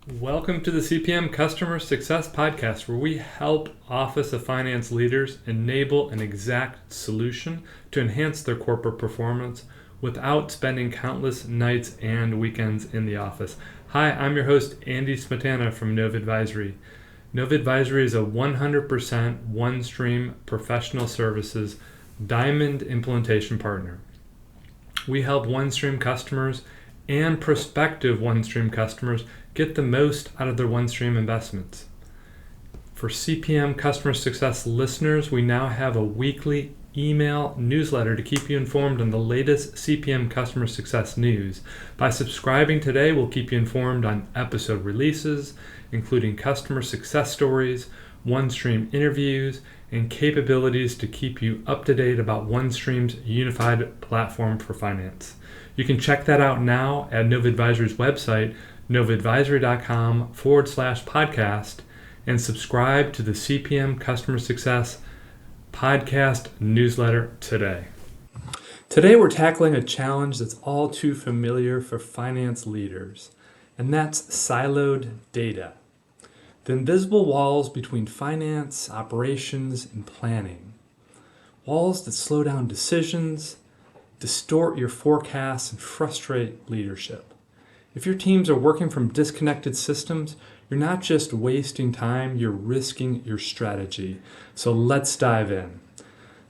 Welcome to the CPM Customer Success Podcast, where we help Office of Finance leaders enable an exact solution to enhance their corporate performance without spending countless nights and weekends in the office. Hi, I'm your host, Andy Smetana from Nova Advisory. Nova Advisory is a 100% OneStream professional services diamond implementation partner. We help OneStream customers and prospective OneStream customers get the most out of their OneStream investments. For CPM Customer Success listeners, we now have a weekly email newsletter to keep you informed on the latest CPM Customer Success news. By subscribing today, we'll keep you informed on episode releases, including customer success stories, OneStream interviews, and capabilities to keep you up to date about OneStream's unified platform for finance. You can check that out now at Nova Advisory's website, novaadvisory.com/podcast, and subscribe to the CPM Customer Success podcast newsletter today. Today we're tackling a challenge that's all too familiar for finance leaders, and that's siloed data. The invisible walls between finance, operations, and planning. Walls that slow down decisions, distort your forecasts, and frustrate leadership. If your teams are working from disconnected systems, you're not just wasting time, you're risking your strategy. So let's dive in.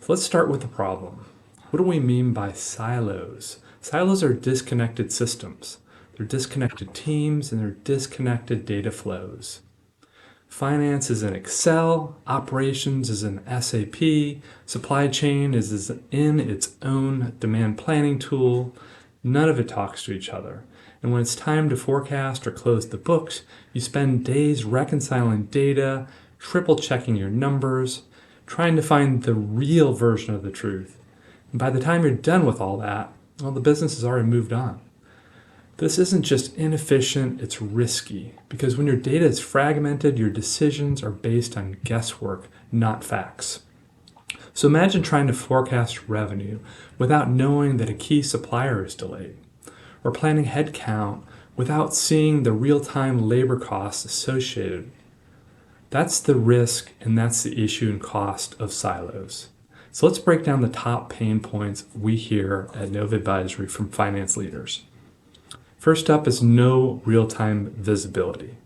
So let's start with the problem. What do we mean by silos? Silos are disconnected systems. They're disconnected teams and they're disconnected data flows. Finance is in Excel, operations is in SAP, supply chain is in its own demand planning tool. None of it talks to each other. And when it's time to forecast or close the books, you spend days reconciling data, triple checking your numbers, trying to find the real version of the truth. And by the time you're done with all that, well, the business has already moved on. This isn't just inefficient, it's risky, because when your data is fragmented, your decisions are based on guesswork, not facts. So imagine trying to forecast revenue without knowing that a key supplier is delayed, or planning headcount without seeing the real-time labor costs associated. That's the risk and that's the issue and cost of silos. So let's break down the top pain points we hear at Nova Advisory from finance leaders. First up is no real-time visibility.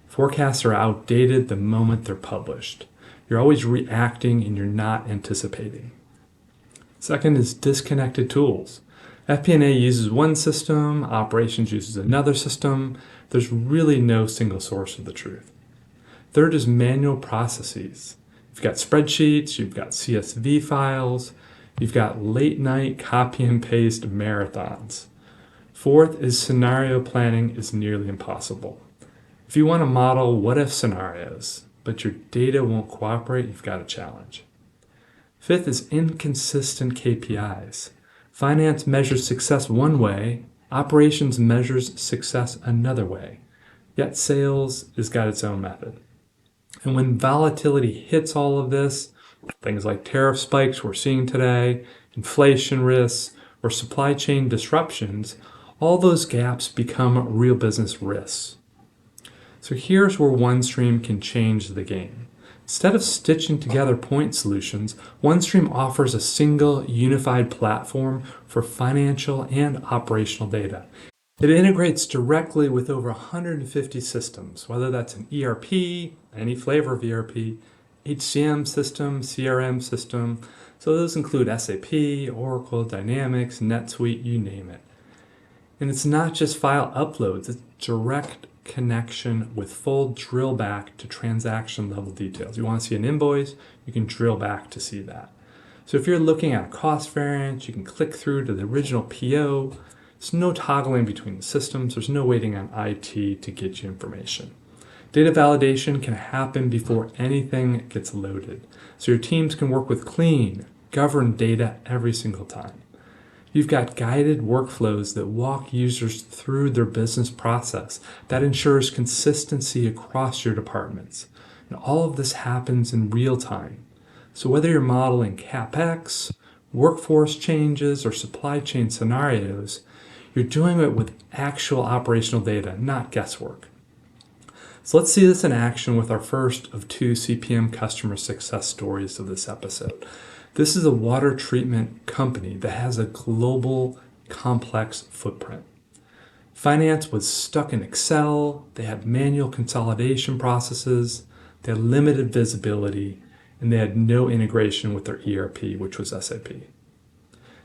Forecasts are outdated the moment they're published. You're always reacting and you're not anticipating. Second is disconnected tools. FP&A uses one system, operations uses another system. There's really no single source of the truth. Third is manual processes. You've got spreadsheets, you've got CSV files, you've got late night copy and paste marathons. Fourth is scenario planning is nearly impossible. If you want to model what-if scenarios, but your data won't cooperate, you've got a challenge. Fifth is inconsistent KPIs. Finance measures success one way, operations measures success another way, yet sales has got its own method. And when volatility hits all of this, things like tariff spikes we're seeing today, inflation risks, or supply chain disruptions, all those gaps become real business risks. So here's where OneStream can change the game. Instead of stitching together point solutions, OneStream offers a single unified platform for financial and operational data. It integrates directly with over 150 systems, whether that's an ERP, any flavor of ERP, HCM system, CRM system. So those include SAP, Oracle, Dynamics, NetSuite, you name it. And it's not just file uploads, it's direct connection with full drill back to transaction level details. You want to see an invoice, you can drill back to see that. So if you're looking at a cost variance, you can click through to the original PO. There's no toggling between the systems. There's no waiting on IT to get you information. Data validation can happen before anything gets loaded. So your teams can work with clean, governed data every single time. You've got guided workflows that walk users through their business process that ensures consistency across your departments. And all of this happens in real time. So whether you're modeling CapEx, workforce changes, or supply chain scenarios, you're doing it with actual operational data, not guesswork. So let's see this in action with our first of 2 CPM customer success stories of this episode. This is a water treatment company that has a global, complex footprint. Finance was stuck in Excel, they had manual consolidation processes, they had limited visibility, and they had no integration with their ERP, which was SAP.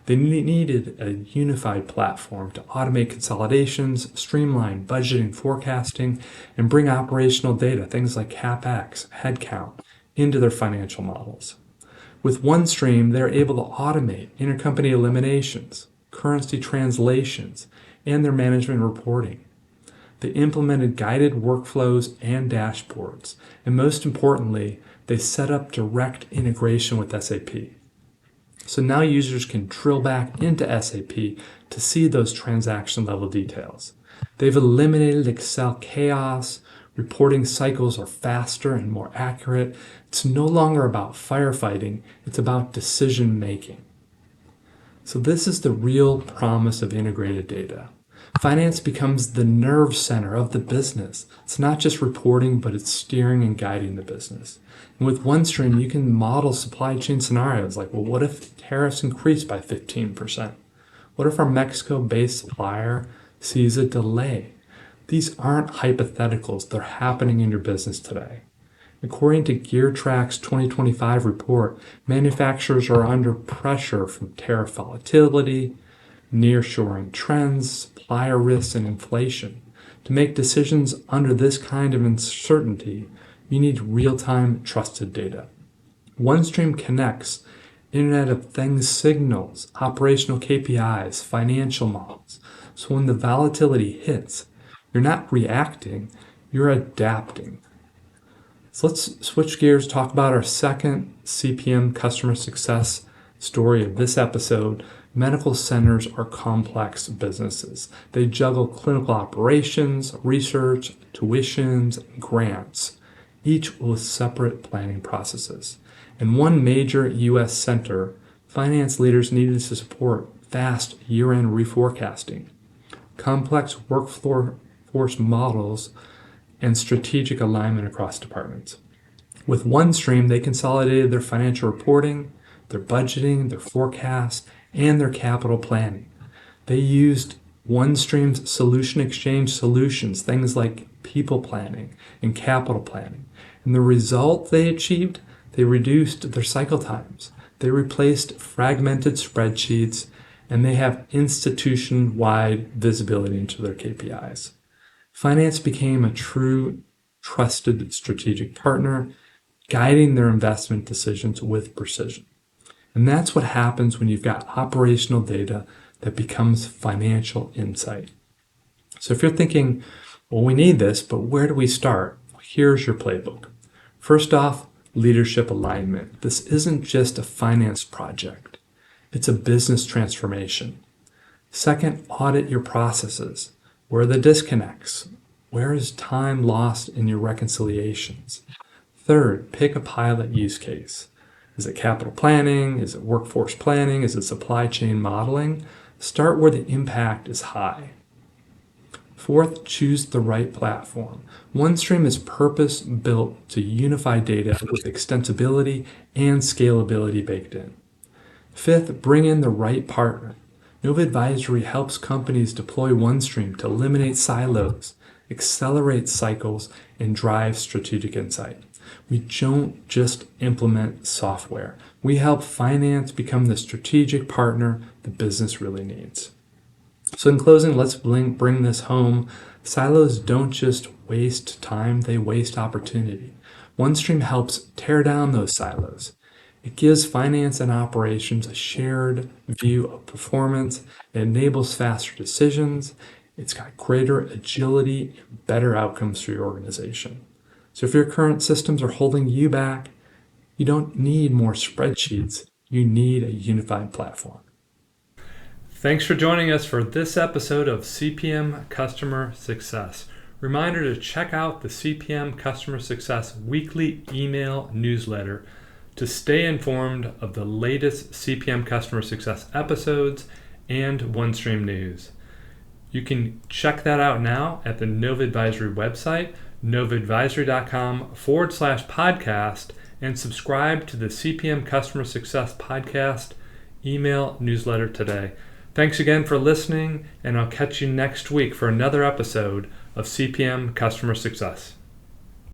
They needed a unified platform to automate consolidations, streamline budgeting, forecasting, and bring operational data, things like CapEx, headcount, into their financial models. With OneStream, they're able to automate intercompany eliminations, currency translations, and their management reporting. They implemented guided workflows and dashboards, and most importantly, they set up direct integration with SAP. So now users can drill back into SAP to see those transaction level details. They've eliminated Excel chaos, reporting cycles are faster and more accurate. It's no longer about firefighting, it's about decision making. So this is the real promise of integrated data. Finance becomes the nerve center of the business. It's not just reporting, but it's steering and guiding the business. And with OneStream, you can model supply chain scenarios like, well, what if tariffs increase by 15%? What if our Mexico-based supplier sees a delay? These aren't hypotheticals, they're happening in your business today. According to GearTrack's 2025 report, manufacturers are under pressure from tariff volatility, nearshoring trends, supplier risks, and inflation. To make decisions under this kind of uncertainty, you need real-time trusted data. OneStream connects Internet of Things signals, operational KPIs, financial models. So when the volatility hits, you're not reacting, you're adapting. So let's switch gears, talk about our second CPM customer success story of this episode. Medical centers are complex businesses. They juggle clinical operations, research, tuitions, and grants, each with separate planning processes. In one major U.S. center, finance leaders needed to support fast year-end reforecasting, complex workforce models, and strategic alignment across departments. With OneStream, they consolidated their financial reporting, their budgeting, their forecast, and their capital planning. They used OneStream's solution exchange solutions, things like people planning and capital planning. And the result they achieved, they reduced their cycle times. They replaced fragmented spreadsheets, and they have institution-wide visibility into their KPIs. Finance became a true, trusted strategic partner, guiding their investment decisions with precision. And that's what happens when you've got operational data that becomes financial insight. So if you're thinking, well, we need this, but where do we start? Here's your playbook. First off, leadership alignment. This isn't just a finance project. It's a business transformation. Second, audit your processes. Where are the disconnects? Where is time lost in your reconciliations? Third, pick a pilot use case. Is it capital planning? Is it workforce planning? Is it supply chain modeling? Start where the impact is high. Fourth, choose the right platform. OneStream is purpose-built to unify data with extensibility and scalability baked in. Fifth, bring in the right partner. Nova Advisory helps companies deploy OneStream to eliminate silos, accelerate cycles, and drive strategic insight. We don't just implement software. We help finance become the strategic partner the business really needs. So in closing, let's bring this home. Silos don't just waste time, they waste opportunity. OneStream helps tear down those silos. It gives finance and operations a shared view of performance. It enables faster decisions. It's got greater agility and better outcomes for your organization. So if your current systems are holding you back, you don't need more spreadsheets. You need a unified platform. Thanks for joining us for this episode of CPM Customer Success. Reminder to check out the CPM Customer Success weekly email newsletter to stay informed of the latest CPM Customer Success episodes and OneStream news. You can check that out now at the Nova Advisory website. novaadvisory.com/podcast and subscribe to the CPM Customer Success Podcast email newsletter today. Thanks again for listening, and I'll catch you next week for another episode of CPM Customer Success.